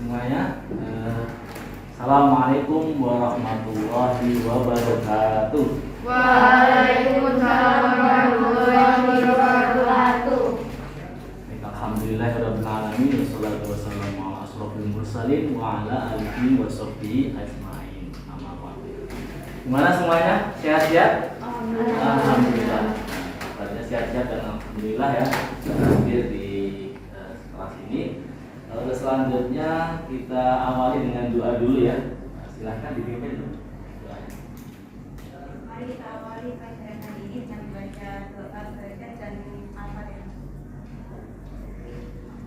semuanya. Assalamualaikum warahmatullahi wabarakatuh. Waalaikumsalam warahmatullahi wabarakatuh. Alhamdulillahirabbil alamin wassalatu wassalamu ala asrofil mursalin wa ala alihi washabbihi ajmain. Gimana semuanya? Sehat-sehat? Alhamdulillah. Kabarnya sehat-sehat dan alhamdulillah ya. Hadir di kelas ini. Selanjutnya kita awali dengan doa dulu ya. Silahkan dipimpin dulu. Mari kita awali pelajaran hari ini dengan membaca doa baca dan hafal ya.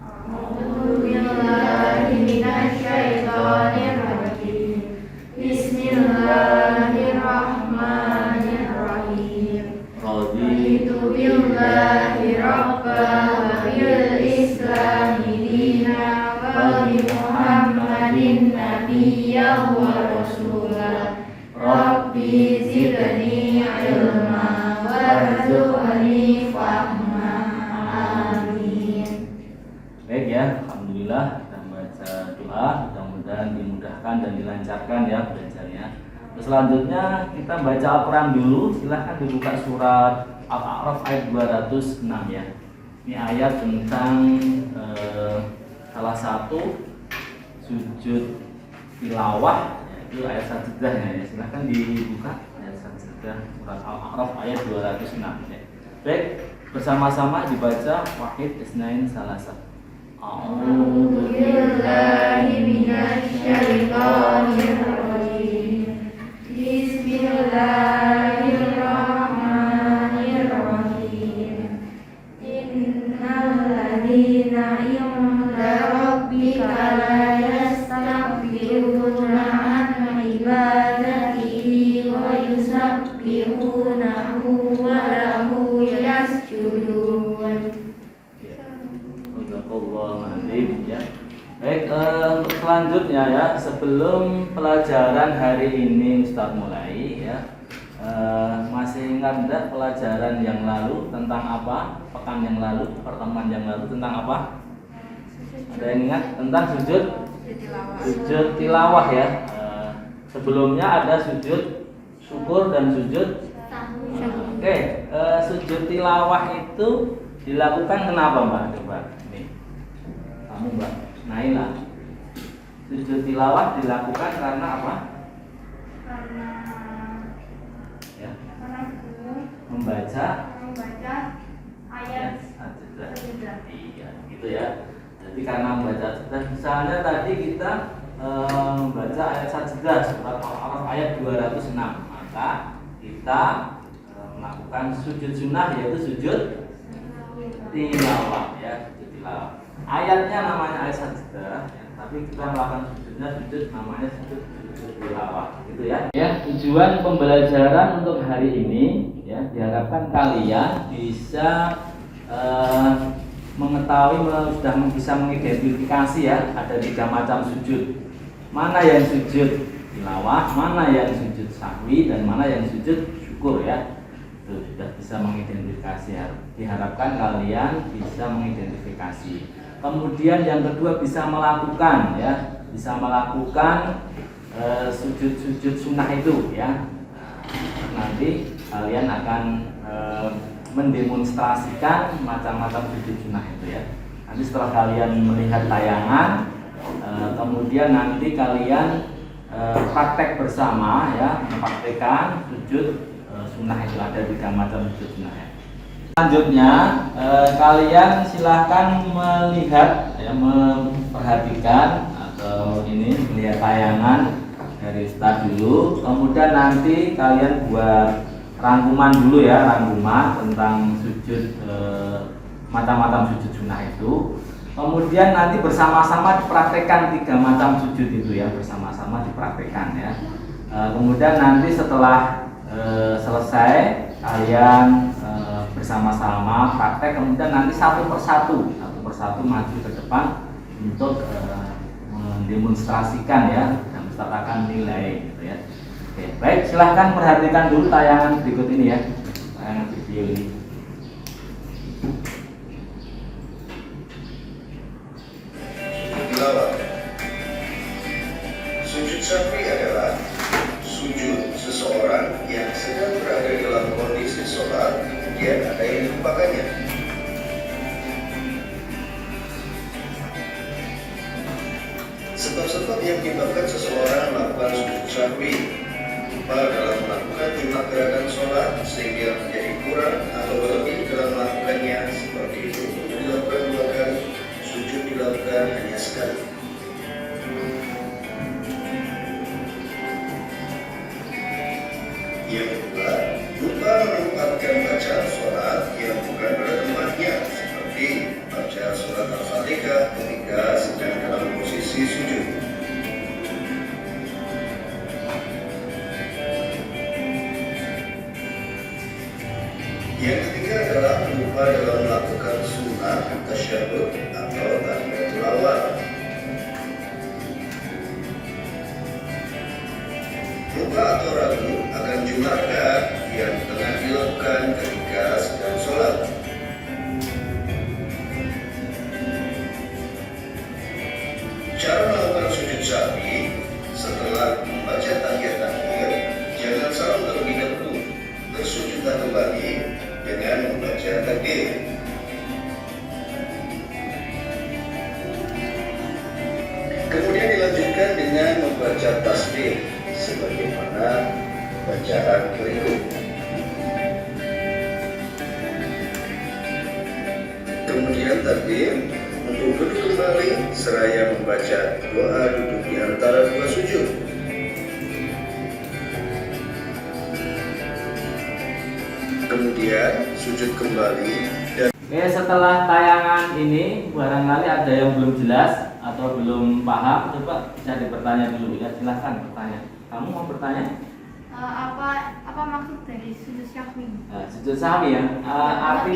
A'udzubillahi minasyaitonirrajim. Bismillahirrahmanirrahim. Raditu billahi rabban wa bil islami dinan wa bi Muhammadin nabiyyan wa rasulan. Rabbi zidni ilma warzuqni fahma. Amin. Baik ya, alhamdulillah kita membaca doa, mudah-mudahan dimudahkan dan dilancarkan ya belajarnya. Selanjutnya kita baca Al-Quran dulu. Silahkan dibuka surat Al-A'raf ayat 206 ya. Ini ayat tentang salah satu sujud tilawah, yaitu ayat sajdah ya. Silahkan dibuka ayat sajdah surat Al-A'raf ayat 206 ya. Baik, bersama-sama dibaca wahid isnain salasah. A'udzu billahi minasyaitonir rajim. Bismillahirrahmanirrahim. Innal ladzina inda rabbika la yastakbiruna an ibadatihi wa yusabbihunahu wa lahu yasjudun. Ya. Baik, untuk selanjutnya ya, sebelum pelajaran hari ini Ustaz mulai ya, masih ingat enggak pelajaran yang lalu tentang apa? Pekan yang lalu, pertemuan yang lalu tentang apa? Ada yang ingat tentang sujud tilawah ya. Sebelumnya ada sujud syukur dan sujud. Oke, sujud tilawah itu dilakukan kenapa Mbak? Coba ini kamu Mbak Naila. Sujud tilawah dilakukan karena apa? Ya. Membaca ayat sajdah. Iya, gitu ya. Jadi karena membaca sajdah, misalnya tadi kita membaca ayat sajdah surat Al-A'raf ayat 206, maka kita melakukan sujud sunnah yaitu sujud tilawah ya, sujud tilawah. Ayatnya namanya ayat sajdah ya, tapi kita melakukan sujudnya sujud namanya sujud tilawah gitu ya. Ya, tujuan pembelajaran untuk hari ini ya, diharapkan kalian bisa mengetahui, sudah bisa mengidentifikasi ya, ada 3 macam sujud. Mana yang sujud tilawah, mana yang sujud sahwi, dan mana yang sujud syukur ya. Sudah bisa mengidentifikasi ya. Diharapkan kalian bisa mengidentifikasi. Kemudian yang kedua bisa melakukan ya, bisa melakukan sujud-sujud sunnah itu ya. Nanti kalian akan mendemonstrasikan macam-macam sujud sunnah itu ya. Nanti setelah kalian melihat tayangan, kemudian nanti kalian praktek bersama ya, mempraktekkan sujud sunnah itu. Ada 3 macam sujud sunnah ya. Selanjutnya kalian silahkan melihat ya, memperhatikan atau ini melihat tayangan dari Ustaz dulu. Kemudian nanti kalian buat rangkuman dulu ya, rangkuman tentang sujud macam-macam sujud sunnah itu. Kemudian nanti bersama-sama dipraktekkan 3 macam sujud itu ya, bersama-sama dipraktekkan ya. Kemudian nanti setelah selesai kalian bersama-sama praktek, kemudian nanti satu persatu maju ke depan untuk mendemonstrasikan ya, dan Ustaz akan nilai gitu ya. Oke, baik, silahkan perhatikan dulu tayangan berikut ini ya, tayangan video ini. sahwi adalah sujud seseorang yang sedang berada dalam kondisi sholat, kemudian ada yang dilupakannya. Sebab-sebab yang menyebabkan seseorang melakukan sujud sahwi: lupa dalam melakukan jumlah gerakan sholat sehingga menjadi kurang atau berlebih dalam melakukannya, seperti rukuk dilakukan 2 kali, sujud dilakukan hanya sekali. Yang kedua, lupa menempatkan bacaan sholat yang bukan pada tempatnya, seperti baca surat Al-Fatihah ketika sedang dalam posisi sujud. Yang ketiga adalah lupa dalam melakukan sunnah tasyahud atau tahiyatul awal. Lupa atau ragu akan jumlah rakaat yang tengah dilakukan ketika sedang sholat. Cara melakukan sujud sahwi: setelah membaca tahiyat akhir, jangan salam terlebih dahulu, bersujudlah kembali dengan membaca takbir. Kemudian dilanjutkan dengan membaca tasbih sebagaimana bacaan berikut. Kemudian takbir untuk duduk kembali seraya membaca doa duduk di antara 2 sujud. Kemudian sujud kembali dan Setelah tayangan ini barangkali ada yang belum jelas atau belum paham, coba bisa dipertanya dulu ya, silahkan bertanya. Kamu mau bertanya? Apa maksud dari sujud sahwi? Sujud sahwi ya,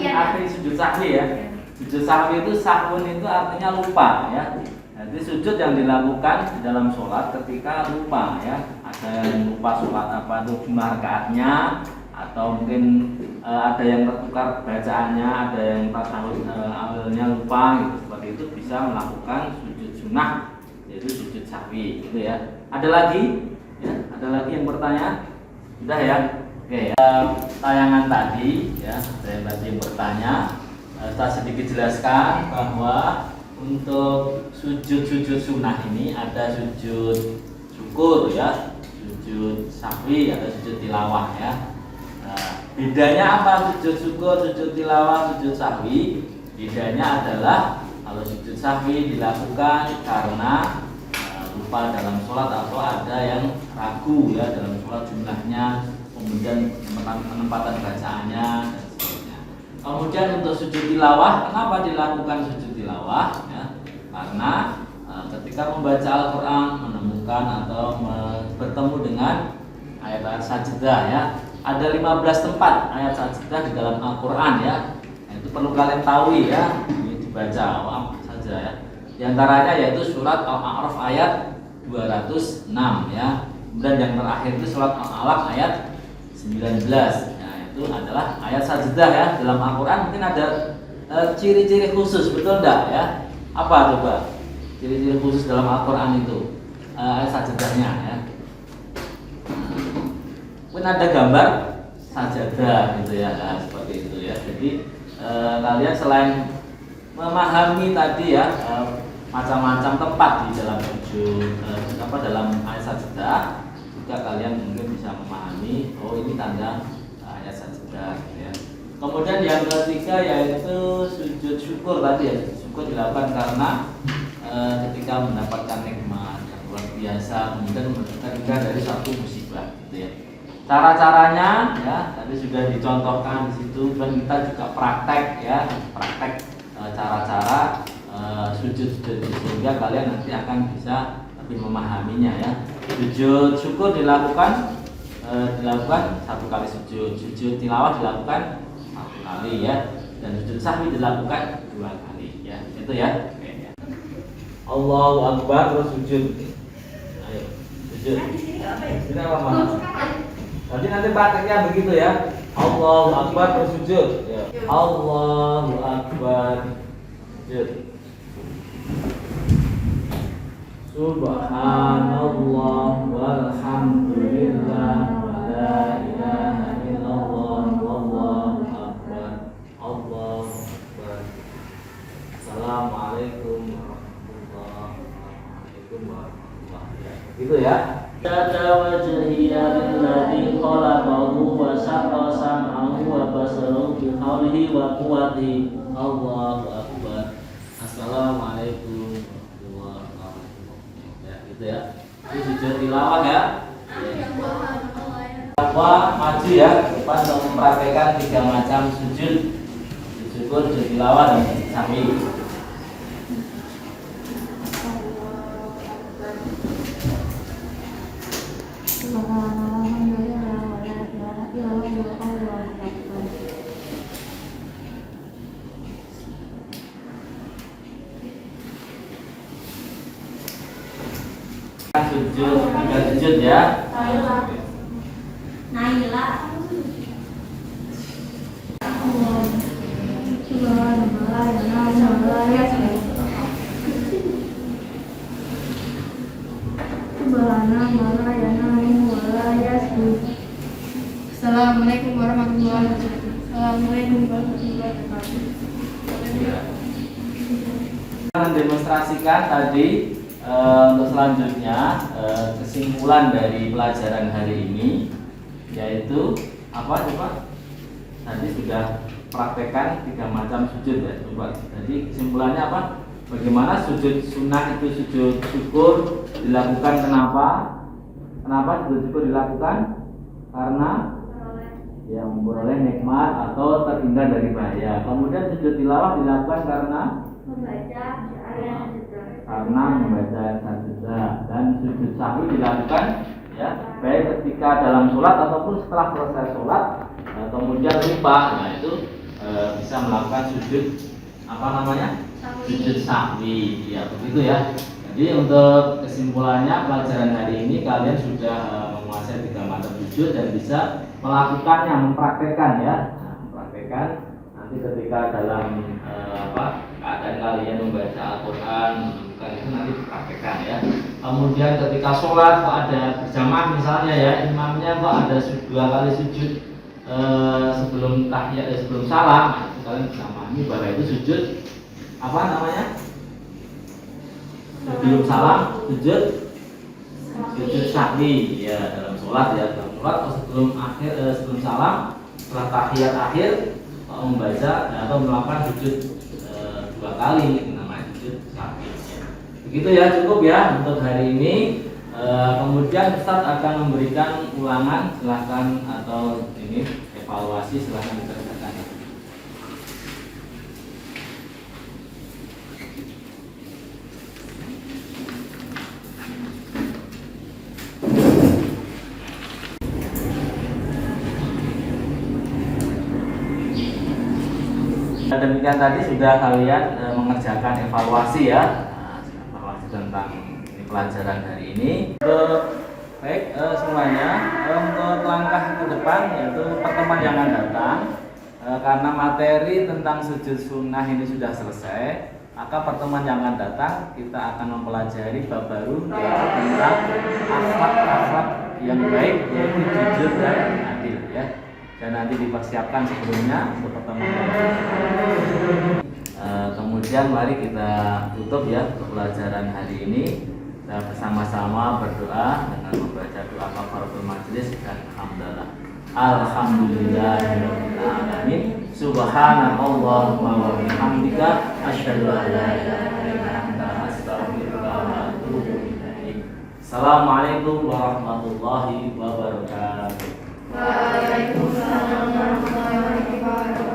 arti sujud sahwi ya. Sujud sahwi itu, sahwun itu artinya lupa ya. Jadi sujud yang dilakukan di dalam sholat ketika lupa ya. Ada yang lupa sholat apa itu jumlah rakaatnya, atau mungkin ada yang tertukar bacaannya, ada yang tasawuf awalnya lupa gitu. Seperti itu bisa melakukan sujud sunnah, yaitu sujud sahwi gitu ya. Ada lagi? Ya, ada lagi yang bertanya? Sudah ya? Oke, tayangan tadi ya, ada yang tadi yang bertanya. Saya sedikit jelaskan bahwa untuk sujud-sujud sunnah ini ada sujud syukur ya, sujud sahwi, ada sujud tilawah ya. Bedanya apa sujud syukur, sujud tilawah, sujud sahwi? Bedanya adalah kalau sujud sahwi dilakukan karena lupa dalam sholat atau ada yang ragu ya dalam sholat jumlahnya, kemudian penempatan bacaannya dan sebagainya. Kemudian untuk sujud tilawah, kenapa dilakukan sujud tilawah? Ya, karena ketika membaca Al-Quran menemukan atau bertemu dengan ayat-ayat sajdah ya. Ada 15 tempat ayat sajdah di dalam Al-Quran ya. Itu perlu kalian tahu ya. Ini dibaca saja ya. Di antaranya yaitu surat Al-A'raf ayat 206 ya. Kemudian yang terakhir itu surat Al-Alaq ayat 19. Nah, itu adalah ayat sajdah ya dalam Al-Quran. Mungkin ada ciri-ciri khusus, betul enggak ya? Apa coba? Ciri-ciri khusus dalam Al-Quran itu ayat sajdahnya ya. Mungkin ada gambar sajadah gitu ya, nah, seperti itu ya. Jadi kalian selain memahami tadi ya macam-macam tempat di dalam sujud dalam ayat sajadah, juga kalian mungkin bisa memahami oh ini tanda ayat sajadah gitu ya. Kemudian yang ketiga yaitu sujud syukur tadi ya. Syukur dilakukan karena ketika mendapatkan nikmat yang luar biasa, kemudian terhindar dari satu musibah gitu ya. Cara-caranya ya tadi sudah dicontohkan di situ, dan kita juga praktek ya, cara-cara sujud sehingga kalian nanti akan bisa lebih memahaminya ya. Sujud syukur dilakukan 1 kali sujud tilawah dilakukan 1 kali ya, dan sujud sahwi dilakukan 2 kali ya. Itu ya. Oke, ya. Allahu Akbar terus sujud. Ayo sujud. Ini apa? Nanti prakteknya begitu ya. Allahu Akbar terus sujud ya. Allahu Akbar sujud. Subhanallah walhamdulillah wa la ilaha illallah wallahu akbar. Allahu akbar. Assalamualaikum warahmatullahi wabarakatuh. Gitu ya. Tata wajhiya lilladzi khalaqahu wa saqqa sam'ahu wa basarahu bi haulihi wa quwwatihi. Allahu akbar. Assalamualaikum warahmatullahi wabarakatuh. Ya, gitu ya. Ini sujud tilawah ya. Apa maju ya depan untuk mempraktekkan 3 macam sujud. Syukur, sujud tilawah dan sujud sahwi. Sujud, 3 sujud ya. Naila. Assalamualaikum warahmatullahi wabarakatuh. Assalamualaikum warahmatullahi wabarakatuh. Mendemonstrasikan tadi untuk selanjutnya kesimpulan dari pelajaran hari ini, yaitu apa coba? Tadi sudah praktekkan 3 macam sujud ya coba. Jadi kesimpulannya apa? Bagaimana sujud sunnah itu sujud syukur dilakukan, kenapa? Kenapa sujud syukur dilakukan? Karena yang memperoleh nikmat atau terhindar dari bahaya. Kemudian sujud tilawah dilakukan karena membaca sajdah, dan sujud sahwi dilakukan ya baik ketika dalam sholat ataupun setelah selesai sholat, kemudian lupa, nah itu bisa melakukan sujud apa namanya, sujud sahwi ya, begitu ya. Jadi untuk kesimpulannya pelajaran hari ini kalian sudah menguasai 3 macam sujud dan bisa melakukannya, mempraktekkan ya. Nah, mempraktekkan nanti ketika dalam keadaan kalian membaca Al-Quran, bukan itu nanti dipraktekkan ya. Kemudian ketika sholat kok ada berjamaah misalnya ya, imamnya kok ada 2 kali sujud sebelum tahiyat, sebelum salam, nah, itu kalian bisa memahami bahwa itu sujud apa namanya? Sebelum salam sujud sahwi ya, dalam sholat ya, dalam sholat atau sebelum salam, setelah tahiyat akhir membaca atau melakukan sujud 2 kali, itu namanya sujud sahwi ya. Begitu ya, cukup ya untuk hari ini. Kemudian Ustaz akan memberikan ulangan, silahkan, atau ini evaluasi, silahkan dikerjakan. Demikian tadi sudah kalian mengerjakan evaluasi ya, evaluasi tentang pelajaran hari ini. Baik semuanya, untuk langkah ke depan yaitu pertemuan yang akan datang, karena materi tentang sujud sunnah ini sudah selesai, maka pertemuan yang akan datang kita akan mempelajari bab baru yaitu tentang akhlak yang baik, yaitu jujur dan adil ya. Dan nanti dipersiapkan sebelumnya untuk pertemuan. Kemudian mari kita tutup ya pelajaran hari ini. Kita bersama-sama berdoa dengan membaca doa kafaratul majelis dan hamdalah. Alhamdulillahirabbil alamin. Subhanallahumma wa bihamdika asyhadu an la ilaha illa anta astaghfiruka wa atubu ilaik. Assalamualaikum warahmatullahi wabarakatuh. Waalaikumsalam warahmatullahi wabarakatuh.